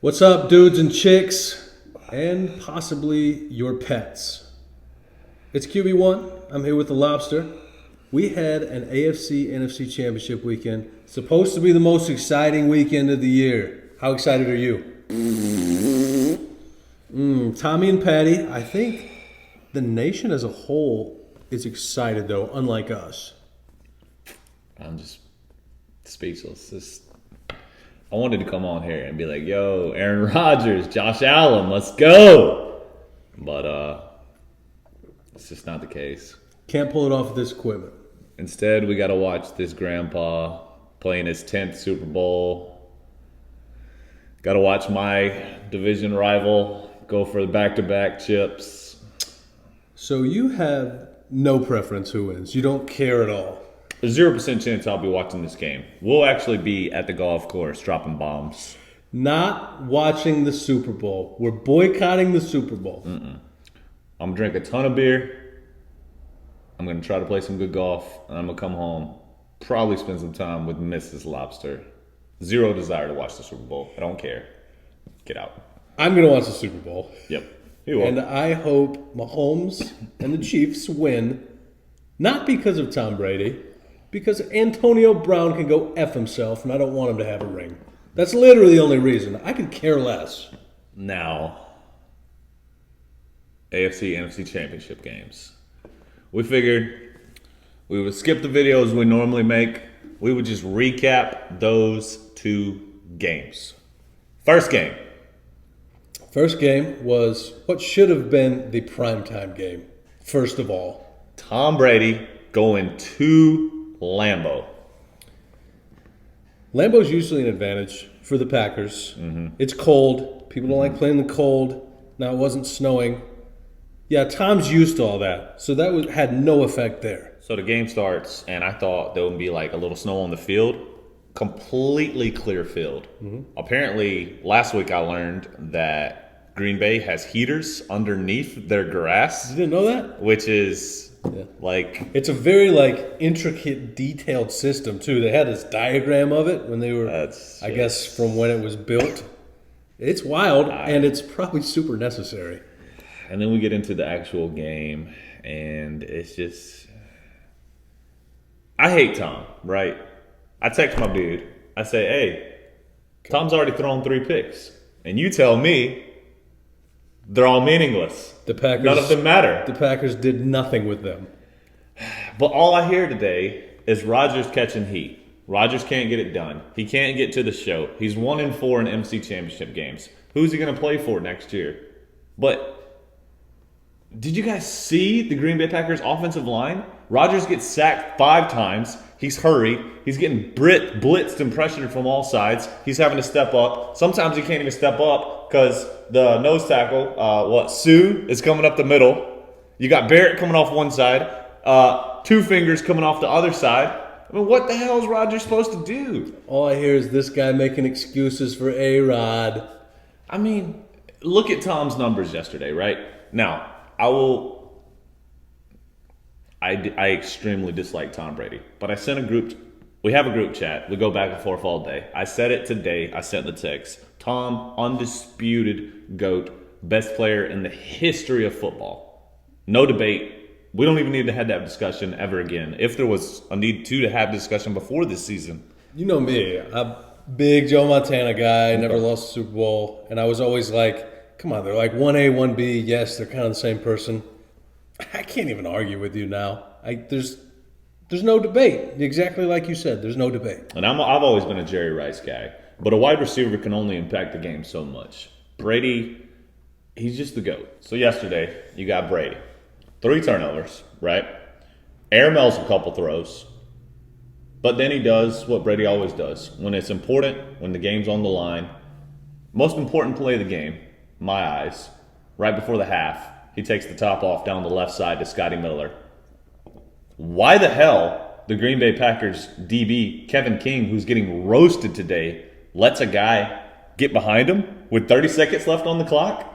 What's up, dudes and chicks, and possibly your pets? It's QB1. I'm here with the Lobster. We had an AFC NFC Championship weekend. Supposed to be the most exciting weekend of the year. How excited are you? Tommy and Patty, I think the nation as a whole is excited, though, unlike us. I'm just speechless. I wanted to come on here and be like, yo, Aaron Rodgers, Josh Allen, let's go. But it's just not the case. Can't pull it off with this equipment. Instead, we got to watch this grandpa playing his 10th Super Bowl. Got to watch my division rival go for the back-to-back chips. So you have no preference who wins. You don't care at all. A 0% chance I'll be watching this game. We'll actually be at the golf course dropping bombs. Not watching the Super Bowl. We're boycotting the Super Bowl. I'm going to drink a ton of beer. I'm going to try to play some good golf. And I'm going to come home. Probably spend some time with Mrs. Lobster. Zero desire to watch the Super Bowl. I don't care. Get out. I'm going to watch the Super Bowl. Yep. You will. And I hope Mahomes and the Chiefs win. Not because of Tom Brady. Because Antonio Brown can go F himself, and I don't want him to have a ring. That's literally the only reason. I could care less. Now, AFC NFC Championship games. We figured we would skip the videos we normally make. We would just recap those two games. First game. First game was what should have been the primetime game, first of all. Tom Brady going to Lambeau. Lambeau's usually an advantage for the Packers. It's cold. People don't like playing in the cold. Now, it wasn't snowing. Yeah, Tom's used to all that. So that had no effect there. So the game starts, and I thought there would be like a little snow on the field. Completely clear field. Apparently, last week I learned that Green Bay has heaters underneath their grass. You didn't know that? Which is like... It's a very intricate, detailed system, too. They had this diagram of it when they were, I guess, from when it was built. It's wild, and it's probably super necessary. And then we get into the actual game, and it's just... I hate Tom, right? I text my dude. I say, hey, Tom's already thrown 3 picks. And you tell me they're all meaningless. The Packers, none of them matter. The Packers did nothing with them. But all I hear today is Rodgers catching heat. Rodgers can't get it done. He can't get to the show. He's 1-4 in NFC Championship games. Who's he going to play for next year? But did you guys see the Green Bay Packers offensive line? Rodgers gets sacked 5 times. He's hurried. He's getting blitzed and pressured from all sides. He's having to step up. Sometimes he can't even step up because the nose tackle, Sue, is coming up the middle. You got Barrett coming off one side. 2 fingers coming off the other side. I mean, what the hell is Rodgers supposed to do? All I hear is this guy making excuses for A-Rod. I mean, look at Tom's numbers yesterday, right? Now, I extremely dislike Tom Brady, but I sent we have a group chat. We go back and forth all day. I said it today. I sent the text. Tom, undisputed GOAT, best player in the history of football. No debate. We don't even need to have that discussion ever again. If there was a need to have discussion before this season. You know me. I'm a big Joe Montana guy. Never lost a Super Bowl. And I was always like, come on, they're like 1A, 1B. Yes, they're kind of the same person. I can't even argue with you now. There's no debate. Exactly like you said, there's no debate. And I've always been a Jerry Rice guy. But a wide receiver can only impact the game so much. Brady, he's just the GOAT. So yesterday, you got Brady. 3 turnovers, right? Airmails a couple throws. But then he does what Brady always does. When it's important, when the game's on the line. Most important play of the game, my eyes, right before the half. He takes the top off down the left side to Scotty Miller. Why the hell the Green Bay Packers DB, Kevin King, who's getting roasted today, lets a guy get behind him with 30 seconds left on the clock?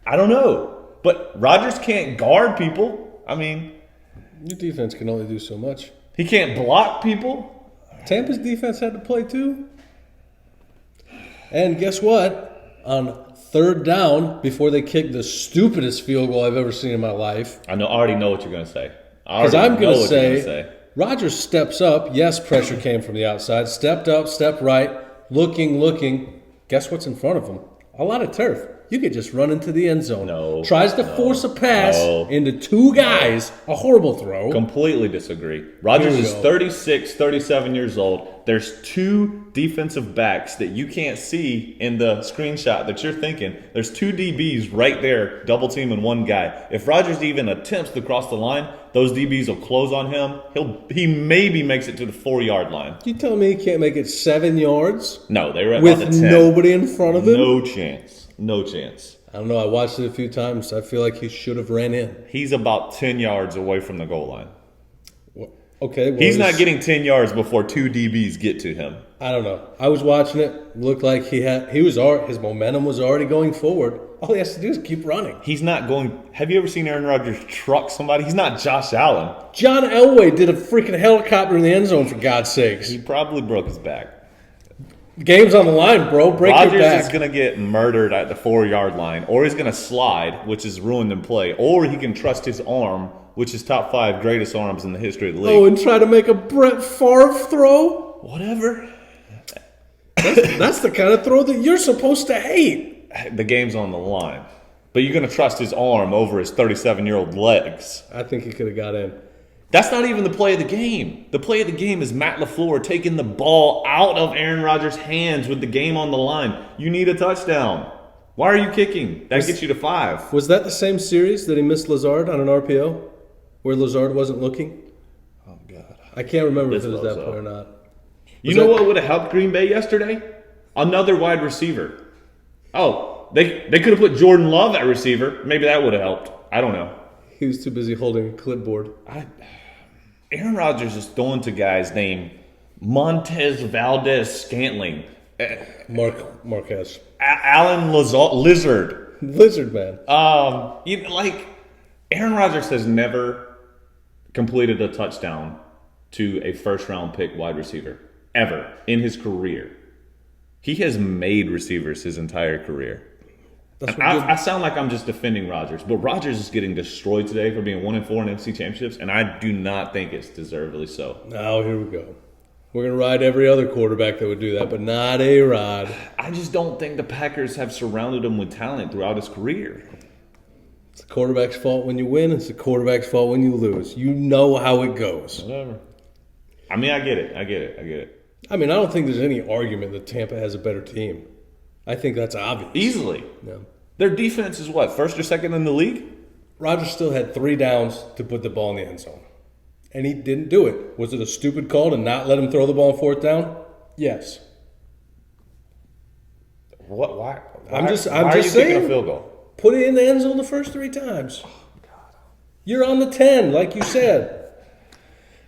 I don't know. But Rodgers can't guard people. I mean... Your defense can only do so much. He can't block people. Tampa's defense had to play too. And guess what? On third down, before they kick the stupidest field goal I've ever seen in my life. I already know what you're going to say. Because I'm going to say, Rodgers steps up. Yes, pressure came from the outside. Stepped up, stepped right, looking. Guess what's in front of him? A lot of turf. You could just run into the end zone. Tries to force a pass into two guys. A horrible throw. Completely disagree. Rodgers is 36, 37 years old. There's two defensive backs that you can't see in the screenshot that you're thinking. There's two DBs right there, double teaming one guy. If Rodgers even attempts to cross the line, those DBs will close on him. He maybe makes it to the 4-yard line. You telling me he can't make it 7 yards? No, they were at with about the 10. Nobody in front of him? No chance. No chance. I don't know. I watched it a few times. I feel like he should have ran in. He's about 10 yards away from the goal line. Okay. Well, he's not getting 10 yards before two DBs get to him. I don't know. I was watching it. It looked like his momentum was already going forward. All he has to do is keep running. He's not going. Have you ever seen Aaron Rodgers truck somebody? He's not Josh Allen. John Elway did a freaking helicopter in the end zone, for God's sakes. He probably broke his back. The game's on the line, bro. Break your back. Rodgers is going to get murdered at the 4-yard line, or he's going to slide, which is ruined in play, or he can trust his arm, which is top 5 greatest arms in the history of the league. Oh, and try to make a Brett Favre throw? Whatever. That's the kind of throw that you're supposed to hate. The game's on the line. But you're going to trust his arm over his 37-year-old legs. I think he could have got in. That's not even the play of the game. The play of the game is Matt LaFleur taking the ball out of Aaron Rodgers' hands with the game on the line. You need a touchdown. Why are you kicking? That gets you to 5. Was that the same series that he missed Lazard on an RPO? Where Lazard wasn't looking? Oh, God. I can't remember if it was that play or not. You know what would have helped Green Bay yesterday? Another wide receiver. Oh, they could have put Jordan Love at receiver. Maybe that would have helped. I don't know. He was too busy holding a clipboard. Aaron Rodgers is throwing to guys named Montez Valdez-Scantling. Marquez. Alan Lizard. Lizard man. Aaron Rodgers has never completed a touchdown to a first-round pick wide receiver. Ever. In his career. He has made receivers his entire career. I sound like I'm just defending Rodgers, but Rodgers is getting destroyed today for being 1-4 in NFC Championships, and I do not think it's deservedly so. Now here we go. We're going to ride every other quarterback that would do that, but not A-Rod. I just don't think the Packers have surrounded him with talent throughout his career. It's the quarterback's fault when you win. It's the quarterback's fault when you lose. You know how it goes. Whatever. I mean, I get it. I mean, I don't think there's any argument that Tampa has a better team. I think that's obvious. Easily. Yeah. Their defense is what, first or second in the league? Rodgers still had 3 downs to put the ball in the end zone. And he didn't do it. Was it a stupid call to not let him throw the ball on 4th down? Yes. What? Why? I'm just saying. Kicking a field goal? Put it in the end zone the first 3 times. Oh, God. You're on the 10, like you said.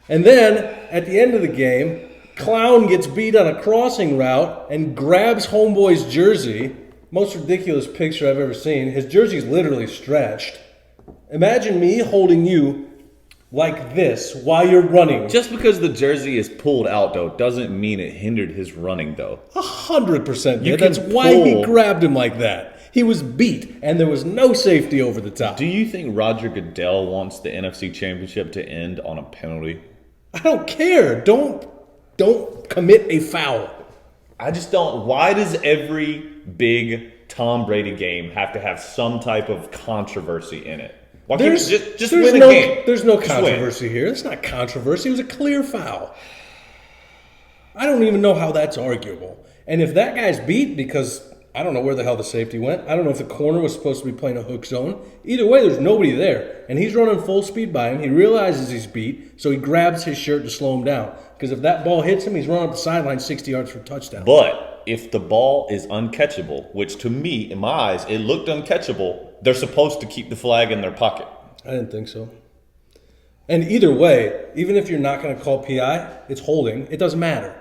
And then, at the end of the game, Clown gets beat on a crossing route and grabs homeboy's jersey. Most ridiculous picture I've ever seen. His jersey's literally stretched. Imagine me holding you like this while you're running. Just because the jersey is pulled out, though, doesn't mean it hindered his running, though. 100%. That's why he grabbed him like that. He was beat, and there was no safety over the top. Do you think Roger Goodell wants the NFC Championship to end on a penalty? I don't care. Don't commit a foul. I just don't. Why does every big Tom Brady game have to have some type of controversy in it? Why can't you just win a game? There's no controversy here. It's not controversy. It was a clear foul. I don't even know how that's arguable. And if that guy's beat because I don't know where the hell the safety went. I don't know if the corner was supposed to be playing a hook zone. Either way, there's nobody there. And he's running full speed by him. He realizes he's beat, so he grabs his shirt to slow him down. Because if that ball hits him, he's running up the sideline 60 yards for a touchdown. But if the ball is uncatchable, which to me, in my eyes, it looked uncatchable, they're supposed to keep the flag in their pocket. I didn't think so. And either way, even if you're not going to call PI, it's holding. It doesn't matter.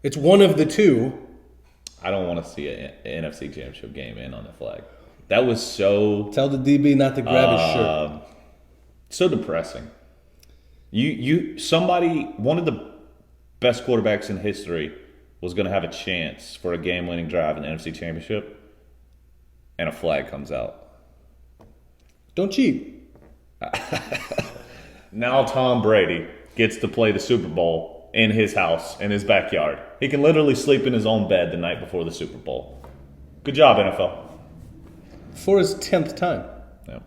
It's one of the two. I don't want to see an NFC Championship game in on the flag. That was so... Tell the DB not to grab his shirt. So depressing. Somebody, one of the best quarterbacks in history, was going to have a chance for a game-winning drive in the NFC Championship, and a flag comes out. Don't cheat. Now Tom Brady gets to play the Super Bowl in his house, in his backyard. He can literally sleep in his own bed the night before the Super Bowl. Good job, NFL. For his 10th time. Yeah.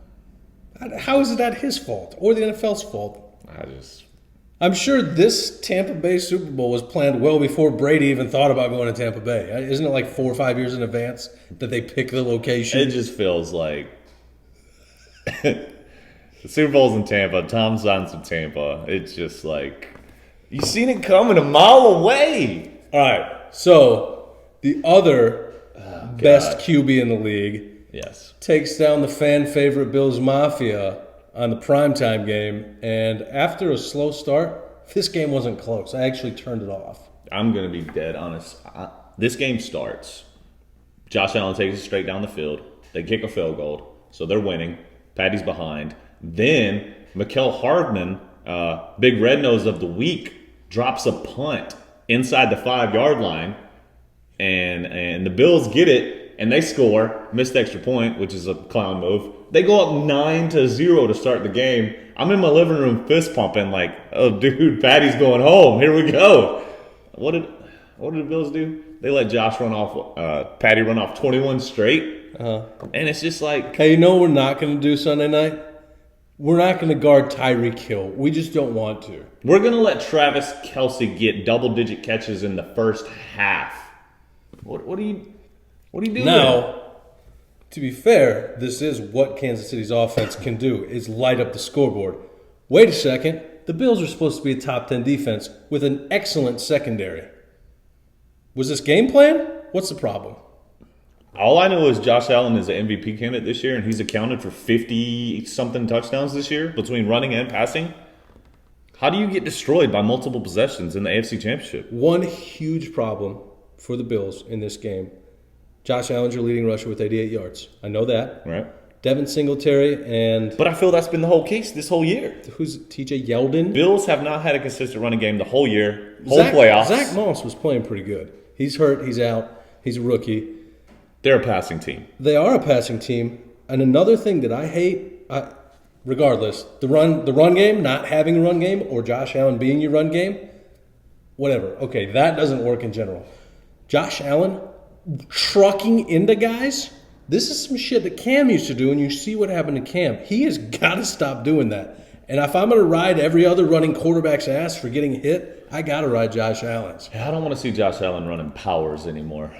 How is that his fault or the NFL's fault? I'm sure this Tampa Bay Super Bowl was planned well before Brady even thought about going to Tampa Bay. Isn't it like 4 or 5 years in advance that they pick the location? It just feels like the Super Bowl's in Tampa. Tom signs in Tampa. It's just like you seen it coming a mile away. All right, so the other best QB in the league, yes, takes down the fan favorite Bills Mafia on the primetime game, and after a slow start, this game wasn't close. I actually turned it off. I'm going to be dead honest. This game starts. Josh Allen takes it straight down the field. They kick a field goal, so they're winning. Patty's behind. Then Mecole Hardman, Big Red Nose of the week, drops a punt inside the 5-yard line, and the Bills get it, and they score, missed extra point, which is a clown move. They go up 9-0 to start the game. I'm in my living room fist pumping like, oh, dude, Patty's going home. Here we go. What did the Bills do? They let Josh run off, Patty run off 21 straight. And it's just like, hey, you know what we're not going to do Sunday night? We're not going to guard Tyreek Hill. We just don't want to. We're going to let Travis Kelce get double-digit catches in the first half. What are you doing? Now, to be fair, this is what Kansas City's offense can do, is light up the scoreboard. Wait a second. The Bills are supposed to be a top 10 defense with an excellent secondary. Was this game plan? What's the problem? All I know is Josh Allen is an MVP candidate this year, and he's accounted for 50-something touchdowns this year between running and passing. How do you get destroyed by multiple possessions in the AFC Championship? One huge problem for the Bills in this game. Josh Allen's your leading rusher with 88 yards. I know that. Right. Devin Singletary and... But I feel that's been the whole case this whole year. Who's TJ Yeldon? Bills have not had a consistent running game the whole year, playoffs. Zach Moss was playing pretty good. He's hurt. He's out. He's a rookie. They're a passing team. They are a passing team. And another thing that I hate, regardless, the run game, not having a run game, or Josh Allen being your run game, whatever. Okay, that doesn't work in general. Josh Allen trucking into guys, this is some shit that Cam used to do, and you see what happened to Cam. He has got to stop doing that. And if I'm going to ride every other running quarterback's ass for getting hit, I got to ride Josh Allen's. I don't want to see Josh Allen running powers anymore.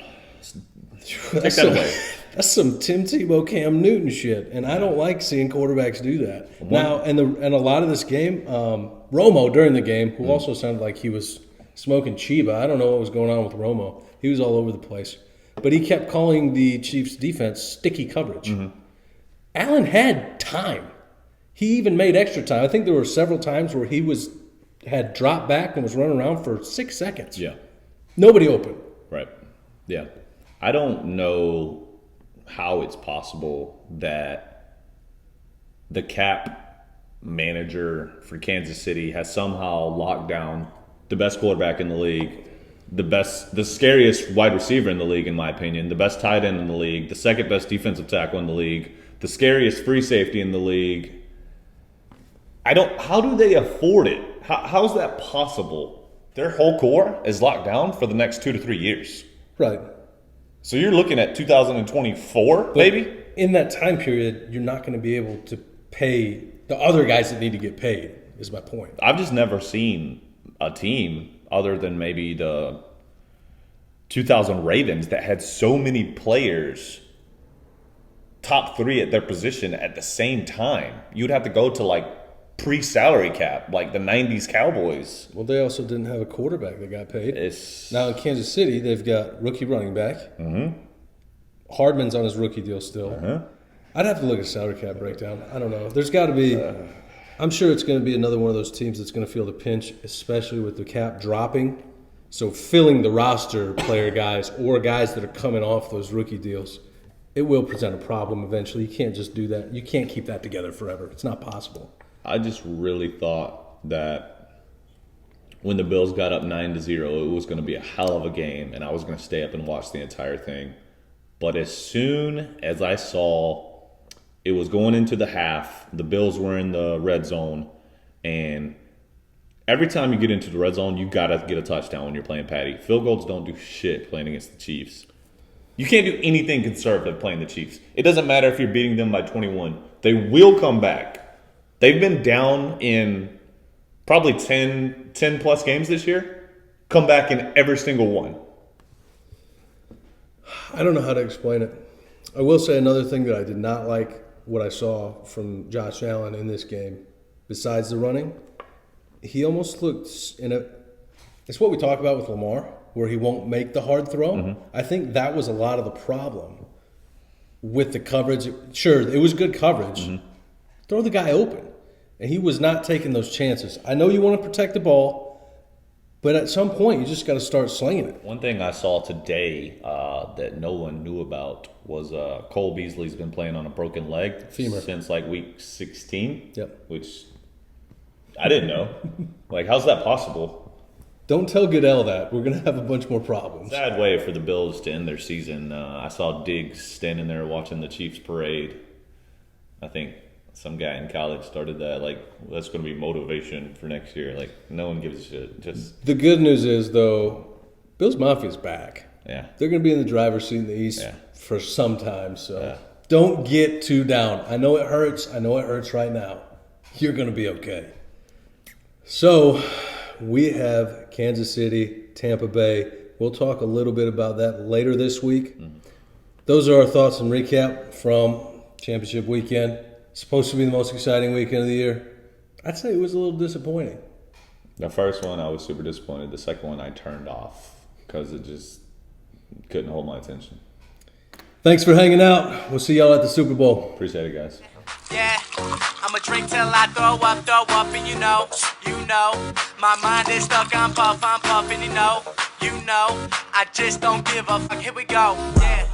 Take that away. That's some Tim Tebow, Cam Newton shit, and I don't like seeing quarterbacks do that. Now, and a lot of this game, Romo during the game, who also sounded like he was smoking Chiba. I don't know what was going on with Romo. He was all over the place. But he kept calling the Chiefs' defense sticky coverage. Allen had time. He even made extra time. I think there were several times where he had dropped back and was running around for 6 seconds. Yeah. Nobody open. Right. Yeah. I don't know how it's possible that the cap manager for Kansas City has somehow locked down the best quarterback in the league, the scariest wide receiver in the league, in my opinion, the best tight end in the league, the second best defensive tackle in the league, the scariest free safety in the league. How do they afford it? How's that possible? Their whole core is locked down for the next 2 to 3 years. Right. So you're looking at 2024, maybe? In that time period, you're not going to be able to pay the other guys that need to get paid, is my point. I've just never seen a team other than maybe the 2000 Ravens that had so many players top 3 at their position at the same time. You'd have to go to like pre-salary cap, like the 90s Cowboys. Well, they also didn't have a quarterback that got paid. It's... Now in Kansas City, they've got rookie running back. Hardman's on his rookie deal still. I'd have to look at salary cap breakdown. I don't know. There's got to be... I'm sure it's going to be another one of those teams that's going to feel the pinch, especially with the cap dropping. So filling the roster player guys or guys that are coming off those rookie deals, it will present a problem eventually. You can't just do that. You can't keep that together forever. It's not possible. I just really thought that when the Bills got up 9-0, it was going to be a hell of a game, and I was going to stay up and watch the entire thing. But as soon as I saw it was going into the half, the Bills were in the red zone, and every time you get into the red zone, you got to get a touchdown when you're playing Patty. Field goals don't do shit playing against the Chiefs. You can't do anything conservative playing the Chiefs. It doesn't matter if you're beating them by 21. They will come back. They've been down in probably 10 plus games this year, come back in every single one. I don't know how to explain it. I will say another thing that I did not like what I saw from Josh Allen in this game, besides the running, he almost looked it's what we talk about with Lamar, where he won't make the hard throw. Mm-hmm. I think that was a lot of the problem with the coverage. Sure, it was good coverage. Mm-hmm. Throw the guy open. And he was not taking those chances. I know you want to protect the ball, but at some point you just got to start slinging it. One thing I saw today that no one knew about was Cole Beasley's been playing on a broken leg femur since like week 16. Yep. Which I didn't know. Like, how's that possible? Don't tell Goodell that. We're going to have a bunch more problems. Sad way for the Bills to end their season. I saw Diggs standing there watching the Chiefs parade. I think some guy in college started that, like, that's going to be motivation for next year. Like, no one gives a shit. Just the good news is, though, Bills Mafia's back. Yeah. They're going to be in the driver's seat in the East for some time, so don't get too down. I know it hurts. I know it hurts right now. You're going to be okay. So we have Kansas City, Tampa Bay. We'll talk a little bit about that later this week. Mm-hmm. Those are our thoughts and recap from championship weekend. Supposed to be the most exciting weekend of the year. I'd say it was a little disappointing. The first one, I was super disappointed. The second one, I turned off because it just couldn't hold my attention. Thanks for hanging out. We'll see y'all at the Super Bowl. Appreciate it, guys. Yeah, I'ma drink till I throw up, and you know, my mind is stuck, I'm puffing, you know, I just don't give a fuck, here we go, yeah.